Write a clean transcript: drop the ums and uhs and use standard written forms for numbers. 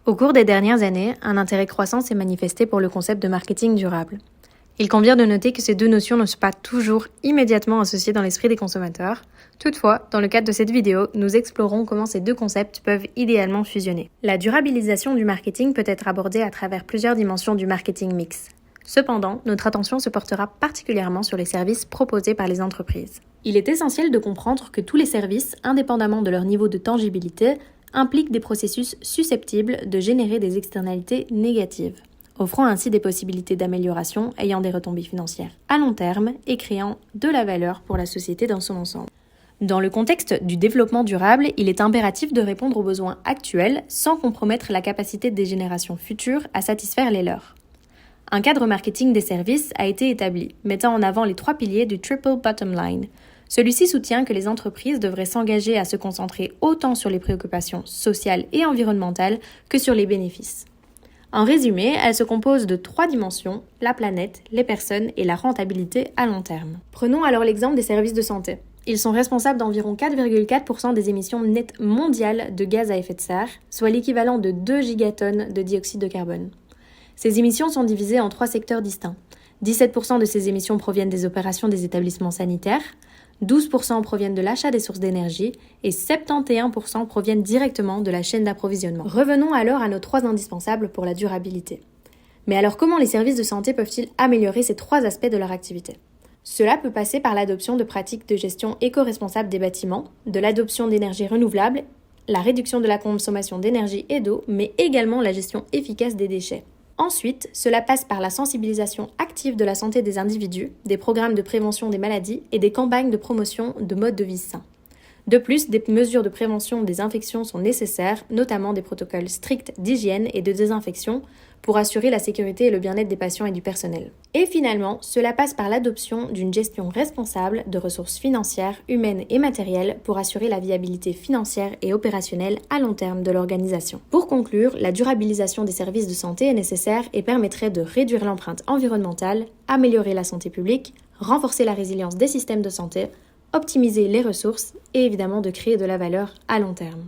Au cours des dernières années, un intérêt croissant s'est manifesté pour le concept de marketing durable. Il convient de noter que ces deux notions ne sont pas toujours immédiatement associées dans l'esprit des consommateurs. Toutefois, dans le cadre de cette vidéo, nous explorons comment ces deux concepts peuvent idéalement fusionner. La durabilisation du marketing peut être abordée à travers plusieurs dimensions du marketing mix. Cependant, notre attention se portera particulièrement sur les services proposés par les entreprises. Il est essentiel de comprendre que tous les services, indépendamment de leur niveau de tangibilité, impliquent des processus susceptibles de générer des externalités négatives, offrant ainsi des possibilités d'amélioration ayant des retombées financières à long terme et créant de la valeur pour la société dans son ensemble. Dans le contexte du développement durable, il est impératif de répondre aux besoins actuels sans compromettre la capacité des générations futures à satisfaire les leurs. Un cadre marketing des services a été établi, mettant en avant les 3 piliers du Triple Bottom Line. Celui-ci soutient que les entreprises devraient s'engager à se concentrer autant sur les préoccupations sociales et environnementales que sur les bénéfices. En résumé, elle se compose de 3 dimensions, la planète, les personnes et la rentabilité à long terme. Prenons alors l'exemple des services de santé. Ils sont responsables d'environ 4,4% des émissions nettes mondiales de gaz à effet de serre, soit l'équivalent de 2 gigatonnes de dioxyde de carbone. Ces émissions sont divisées en 3 secteurs distincts. 17% de ces émissions proviennent des opérations des établissements sanitaires, 12% proviennent de l'achat des sources d'énergie et 71% proviennent directement de la chaîne d'approvisionnement. Revenons alors à nos 3 indispensables pour la durabilité. Mais alors comment les services de santé peuvent-ils améliorer ces 3 aspects de leur activité ? Cela peut passer par l'adoption de pratiques de gestion éco-responsable des bâtiments, de l'adoption d'énergies renouvelables, la réduction de la consommation d'énergie et d'eau, mais également la gestion efficace des déchets. Ensuite, cela passe par la sensibilisation active de la santé des individus, des programmes de prévention des maladies et des campagnes de promotion de modes de vie sains. De plus, des mesures de prévention des infections sont nécessaires, notamment des protocoles stricts d'hygiène et de désinfection pour assurer la sécurité et le bien-être des patients et du personnel. Et finalement, cela passe par l'adoption d'une gestion responsable de ressources financières, humaines et matérielles pour assurer la viabilité financière et opérationnelle à long terme de l'organisation. Pour conclure, la durabilisation des services de santé est nécessaire et permettrait de réduire l'empreinte environnementale, améliorer la santé publique, renforcer la résilience des systèmes de santé, optimiser les ressources et évidemment de créer de la valeur à long terme.